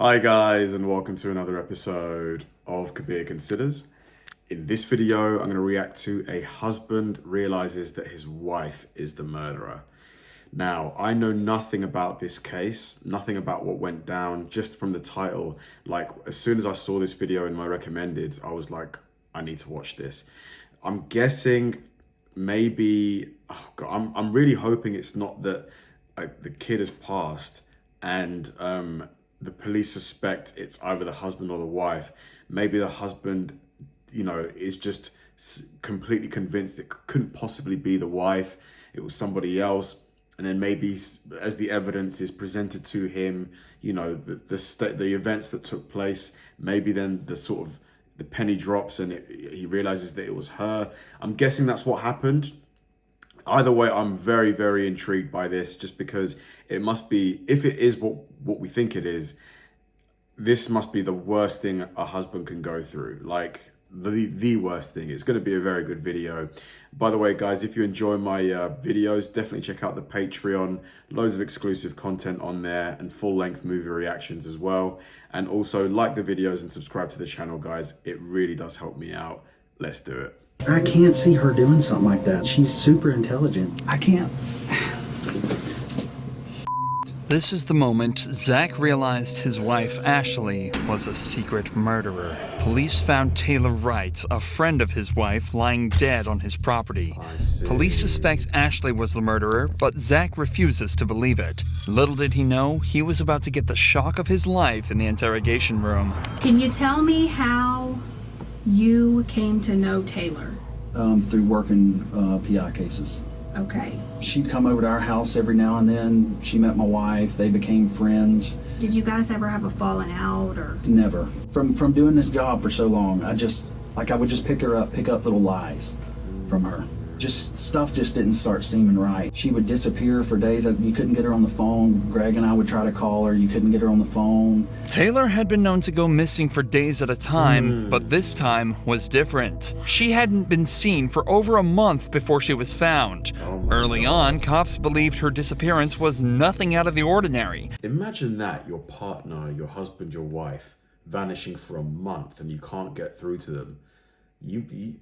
Hi guys, and welcome to another episode of Kabir Considers. In this video, I'm going to react to a husband realizes that his wife is the murderer. Now, I know nothing about this case, nothing about what went down, just from the title. Like, as soon as I saw this video in my recommended, I was like, I need to watch this. I'm guessing maybe, I'm really hoping it's not that the kid has passed and the police suspect it's either the husband or the wife. Maybe the husband, is just completely convinced it couldn't possibly be the wife. It was somebody else. And then maybe as the evidence is presented to him, the events that took place, maybe then the penny drops and he realizes that it was her. I'm guessing that's what happened. Either way, I'm very, very intrigued by this, just because it must be, if it is what we think it is, this must be the worst thing a husband can go through. Like, the worst thing. It's going to be a very good video. By the way, guys, if you enjoy my videos, definitely check out the Patreon. Loads of exclusive content on there and full-length movie reactions as well. And also like the videos and subscribe to the channel, guys. It really does help me out. Let's do it. I can't see her doing something like that. She's super intelligent. I can't. This is the moment Zach realized his wife, Ashley, was a secret murderer. Police found Taylor Wright, a friend of his wife, lying dead on his property. Police suspect Ashley was the murderer, but Zach refuses to believe it. Little did he know, he was about to get the shock of his life in the interrogation room. Can you tell me how you came to know Taylor? Through working PI cases. Okay. She'd come over to our house every now and then. She met my wife. They became friends. Did you guys ever have a falling out or? Never. From doing this job for so long, I would just pick up little lies from her. Stuff just didn't start seeming right. She would disappear for days. You couldn't get her on the phone. Greg and I would try to call her. You couldn't get her on the phone. Taylor had been known to go missing for days at a time, but this time was different. She hadn't been seen for over a month before she was found. Early on, cops believed her disappearance was nothing out of the ordinary. Imagine that, your partner, your husband, your wife, vanishing for a month and you can't get through to them. You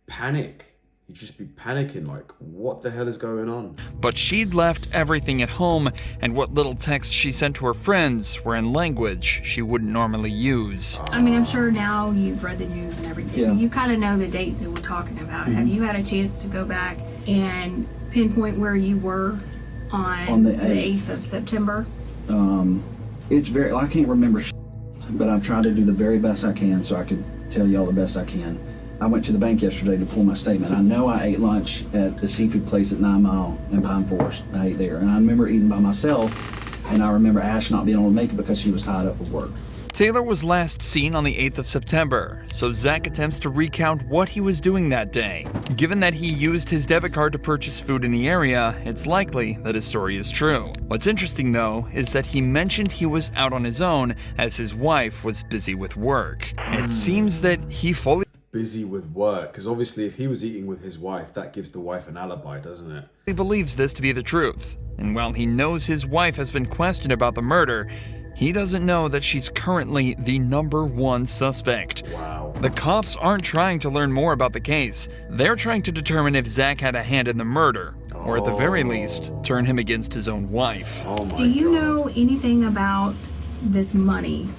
panic. You'd just be panicking, like, what the hell is going on? But she'd left everything at home, and what little texts she sent to her friends were in language she wouldn't normally use. I mean, I'm sure now you've read the news and everything. Yeah. You kind of know the date that we're talking about. Have you had a chance to go back and pinpoint where you were on the 8th of September? I can't remember, but I've tried to do the very best I can so I could tell y'all the best I can. I went to the bank yesterday to pull my statement. I know I ate lunch at the seafood place at 9 Mile in Pine Forest. I ate there. And I remember eating by myself, and I remember Ash not being able to make it because she was tied up with work. Taylor was last seen on the 8th of September, so Zach attempts to recount what he was doing that day. Given that he used his debit card to purchase food in the area, it's likely that his story is true. What's interesting, though, is that he mentioned he was out on his own as his wife was busy with work. It seems that he fully Busy with work, because obviously if he was eating with his wife, that gives the wife an alibi, doesn't it? He believes this to be the truth, and while he knows his wife has been questioned about the murder, he doesn't know that she's currently the #1 suspect. Wow. The cops aren't trying to learn more about the case. They're trying to determine if Zach had a hand in the murder, or at the very least, turn him against his own wife. Oh my Do you God. know anything about this money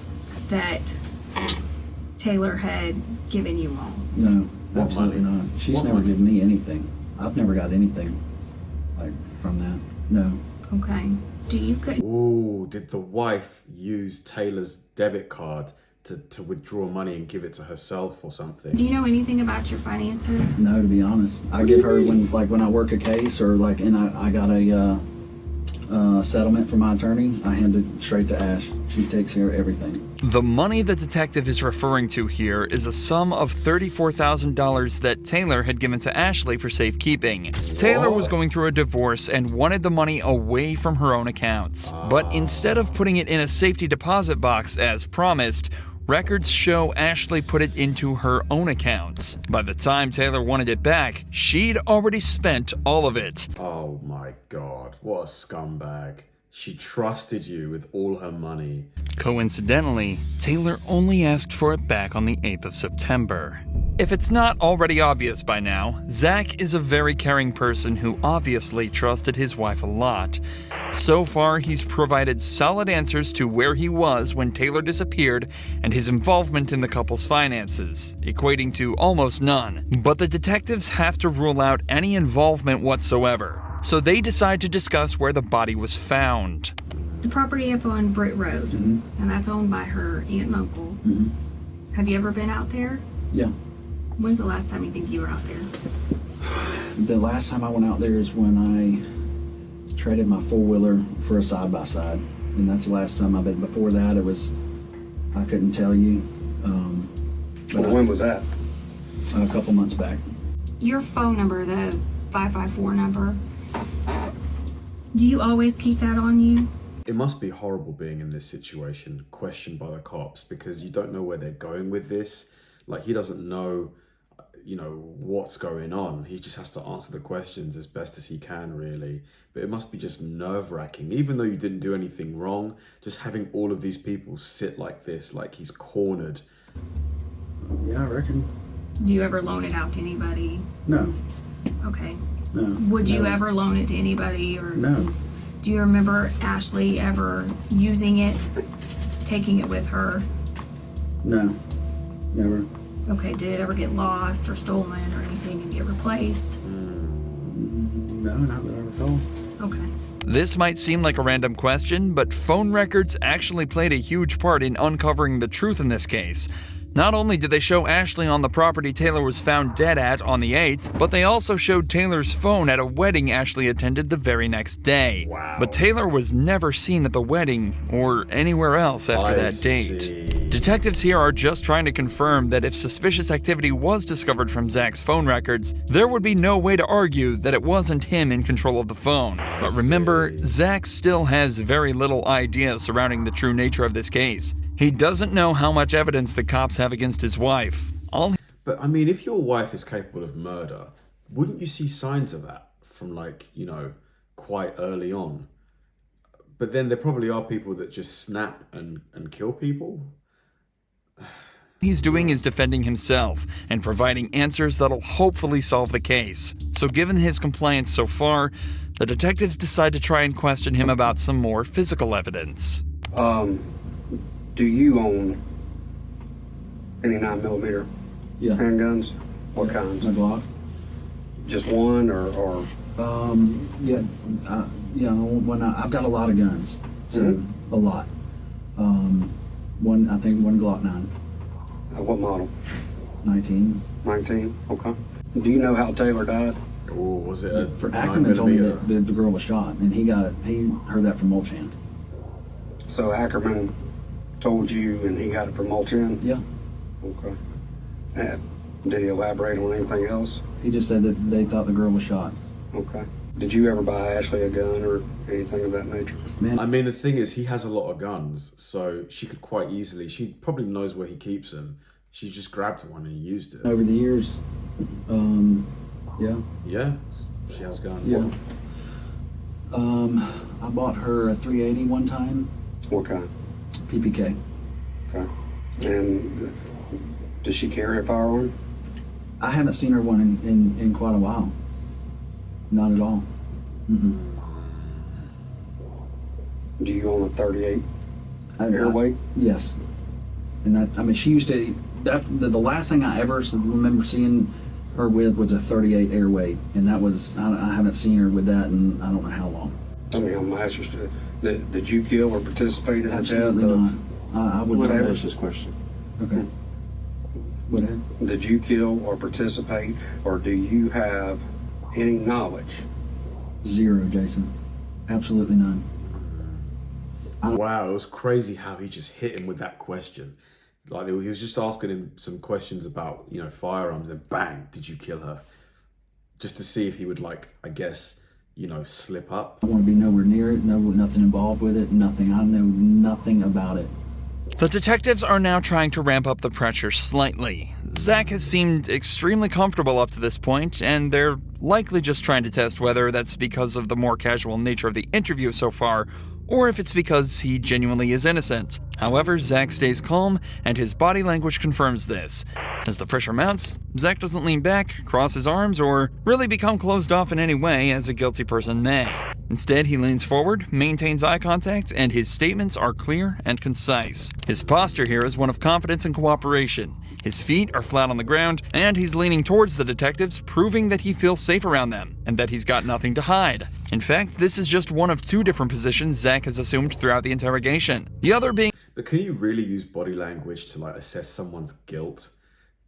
that Taylor had given you all? No, absolutely not. She's never given me anything. I've never got anything from that. No. Okay. Ooh, did the wife use Taylor's debit card to withdraw money and give it to herself or something? Do you know anything about your finances? No, to be honest. I give her when I work a case or and I got a settlement from my attorney, I hand it straight to Ash. She takes care of everything. The money the detective is referring to here is a sum of $34,000 that Taylor had given to Ashley for safekeeping. Taylor was going through a divorce and wanted the money away from her own accounts. But instead of putting it in a safety deposit box as promised, records show Ashley put it into her own accounts. By the time Taylor wanted it back, she'd already spent all of it. Oh my God, what a scumbag. She trusted you with all her money. Coincidentally, Taylor only asked for it back on the 8th of September. If it's not already obvious by now, Zach is a very caring person who obviously trusted his wife a lot. So far, he's provided solid answers to where he was when Taylor disappeared and his involvement in the couple's finances, equating to almost none. But the detectives have to rule out any involvement whatsoever, so they decide to discuss where the body was found. The property up on BRIT Road, and that's owned by her aunt and uncle. Have you ever been out there? Yeah. When's the last time you think you were out there? The last time I went out there is when I traded my four-wheeler for a side-by-side. And that's the last time I've been. Before that, I couldn't tell you. But when was that? A couple months back. Your phone number, the 554 number, do you always keep that on you? It must be horrible being in this situation, questioned by the cops, because you don't know where they're going with this. Like, he doesn't know, what's going on. He just has to answer the questions as best as he can, really. But it must be just nerve-wracking. Even though you didn't do anything wrong, just having all of these people sit like this, like he's cornered. Yeah, I reckon. Do you ever loan it out to anybody? No. Okay. No. Would you ever loan it to anybody? Or No. do you remember Ashley ever using it, taking it with her? No. Never. Okay, did it ever get lost or stolen or anything and get replaced? No, not that I recall. Okay. This might seem like a random question, but phone records actually played a huge part in uncovering the truth in this case. Not only did they show Ashley on the property Taylor was found dead at on the 8th, but they also showed Taylor's phone at a wedding Ashley attended the very next day. Wow. But Taylor was never seen at the wedding or anywhere else after that date. See. Detectives here are just trying to confirm that if suspicious activity was discovered from Zach's phone records, there would be no way to argue that it wasn't him in control of the phone. But remember, Zach still has very little idea surrounding the true nature of this case. He doesn't know how much evidence the cops have against his wife. But I mean, if your wife is capable of murder, wouldn't you see signs of that from quite early on? But then there probably are people that just snap and kill people. He's doing is defending himself and providing answers that'll hopefully solve the case. So given his compliance so far, the detectives decide to try and question him about some more physical evidence. Do you own any 9mm Yeah. handguns? What kinds? My Glock. Just one or Yeah. I've got a lot of guns. So, a lot. One Glock 9. what model? 19. 19? Okay. Do you know how Taylor died? Or was it a For Ackerman told me 9mm? that the girl was shot, and he heard that from Mulchan. So Ackerman told you and he got it from Mulchan? Yeah. Okay. Did he elaborate on anything else? He just said that they thought the girl was shot. Okay. Did you ever buy Ashley a gun or anything of that nature? Man, I mean, the thing is, he has a lot of guns, so she could quite easily, she probably knows where he keeps them. She just grabbed one and used it. over the years, yeah. Yeah, she has guns. Yeah. I bought her a 380 one time, What kind? PPK. Okay. And does she carry a firearm? I haven't seen her one in quite a while. Not at all. Do you own a 38 I- airweight? Yes. And she used to, that's the last thing I ever remember seeing her with was a 38 airweight. And that was, I haven't seen her with that in I don't know how long. I mean, I'm interested. Did you kill or participate in the death Absolutely of? not. I would Let never. me ask this question. Okay. What ahead? Did you kill or participate, or do you have any knowledge? Zero, Jason. Absolutely none. Wow, it was crazy how he just hit him with that question. Like, he was just asking him some questions about, firearms, and bang, did you kill her? Just to see if he would, slip up. I want to be nowhere near it. Nothing involved with it. Nothing. I know nothing about it. The detectives are now trying to ramp up the pressure slightly. Zach has seemed extremely comfortable up to this point, and they're likely just trying to test whether that's because of the more casual nature of the interview so far, or if it's because he genuinely is innocent. However, Zach stays calm, and his body language confirms this. As the pressure mounts, Zach doesn't lean back, cross his arms, or really become closed off in any way as a guilty person may. Instead, he leans forward, maintains eye contact, and his statements are clear and concise. His posture here is one of confidence and cooperation. His feet are flat on the ground, and he's leaning towards the detectives, proving that he feels safe around them, and that he's got nothing to hide. In fact, this is just one of 2 different positions Zach has assumed throughout the interrogation. The other being... But can you really use body language to like assess someone's guilt?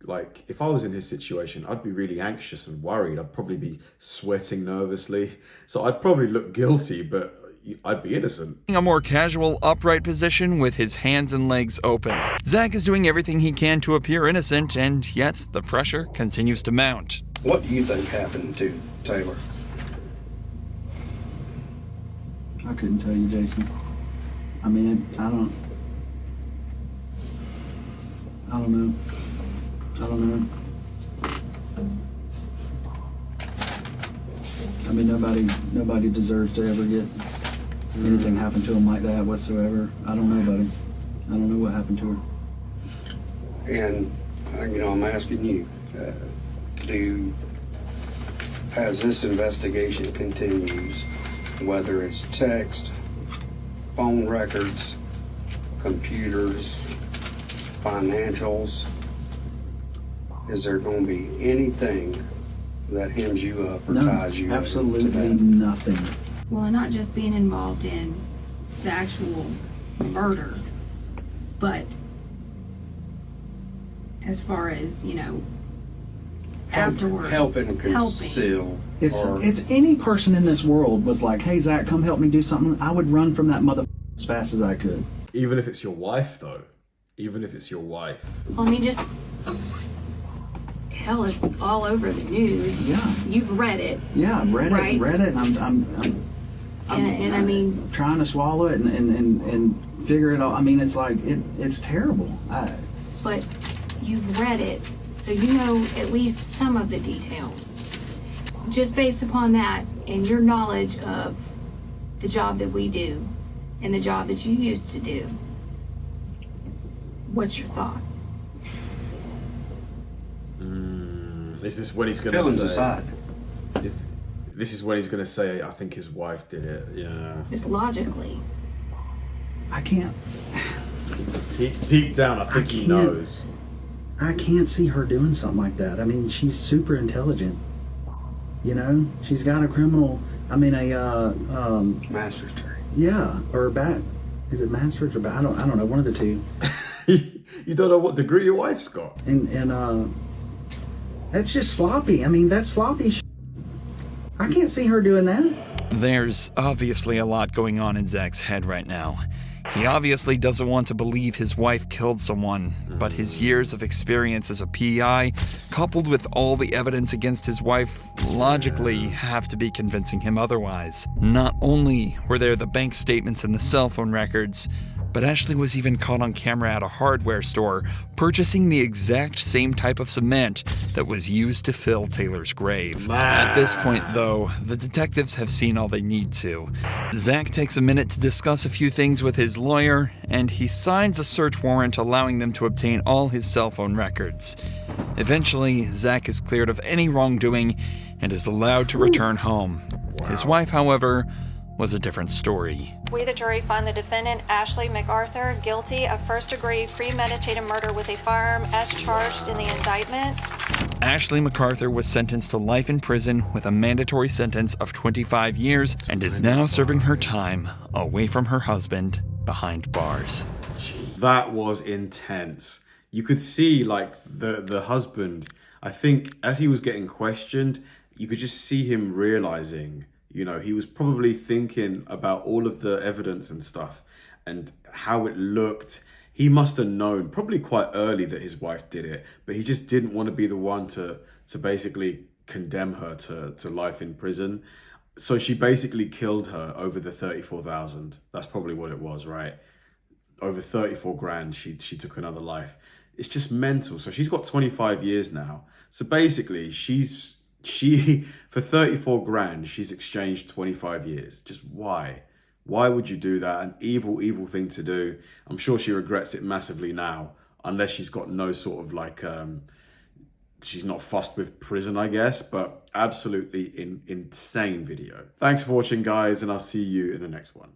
Like, if I was in his situation, I'd be really anxious and worried. I'd probably be sweating nervously. So I'd probably look guilty, but I'd be innocent. A more casual, upright position with his hands and legs open. Zach is doing everything he can to appear innocent, and yet the pressure continues to mount. What do you think happened to Taylor? I couldn't tell you, Jason. I mean, I don't know. I mean, nobody deserves to ever get anything happen to them like that whatsoever. I don't know, buddy. I don't know what happened to her. And, I'm asking you, as this investigation continues, whether it's text, phone records, computers, financials, is there going to be anything that hems you up or ties you absolutely to that? Nothing. Well, and not just being involved in the actual murder, but as far as, afterwards. Helping conceal. If any person in this world was like, hey, Zach, come help me do something, I would run from that mother as fast as I could. Even if it's your wife, though. Even if it's your wife. Well, I mean, just... Hell, it's all over the news. Yeah. You've read it. Yeah, I've read right? it, and And I mean... trying to swallow it and figure it out. I mean, it's like, it's terrible. But you've read it, so you know at least some of the details. Just based upon that and your knowledge of the job that we do and the job that you used to do, what's your thought? Is this when he's going to Feelings say... aside. This is when he's going to say, I think his wife did it. Yeah. Just logically. I can't... Deep down, I think he knows. I can't see her doing something like that. I mean, she's super intelligent. She's got a criminal... Master's degree. Yeah, or is it master's or I don't know, one of the two. You don't know what degree your wife's got. And that's just sloppy. I mean, that's sloppy I can't see her doing that. There's obviously a lot going on in Zach's head right now. He obviously doesn't want to believe his wife killed someone, but his years of experience as a PI, coupled with all the evidence against his wife, logically have to be convincing him otherwise. Not only were there the bank statements and the cell phone records, but Ashley was even caught on camera at a hardware store purchasing the exact same type of cement that was used to fill Taylor's grave. At this point, though, the detectives have seen all they need to. Zach takes a minute to discuss a few things with his lawyer, and he signs a search warrant allowing them to obtain all his cell phone records. Eventually, Zach is cleared of any wrongdoing and is allowed to return home. His wife, however, was a different story. We, the jury, find the defendant, Ashley MacArthur, guilty of first-degree premeditated murder with a firearm as charged in the indictment. Ashley MacArthur was sentenced to life in prison with a mandatory sentence of 25 years and is now serving her time away from her husband behind bars. That was intense. You could see, the husband, I think, as he was getting questioned, you could just see him realizing... he was probably thinking about all of the evidence and stuff and how it looked. He must have known probably quite early that his wife did it, but he just didn't want to be the one to basically condemn her to life in prison. So she basically killed her over the 34,000. That's probably what it was, right? Over 34 grand, she took another life. It's just mental. So she's got 25 years now. So basically she for 34 grand, she's exchanged 25 years. Just why? Why would you do that? An evil, evil thing to do. I'm sure she regrets it massively now, unless she's got no sort of like, she's not fussed with prison, I guess, but absolutely insane video. Thanks for watching, guys, and I'll see you in the next one.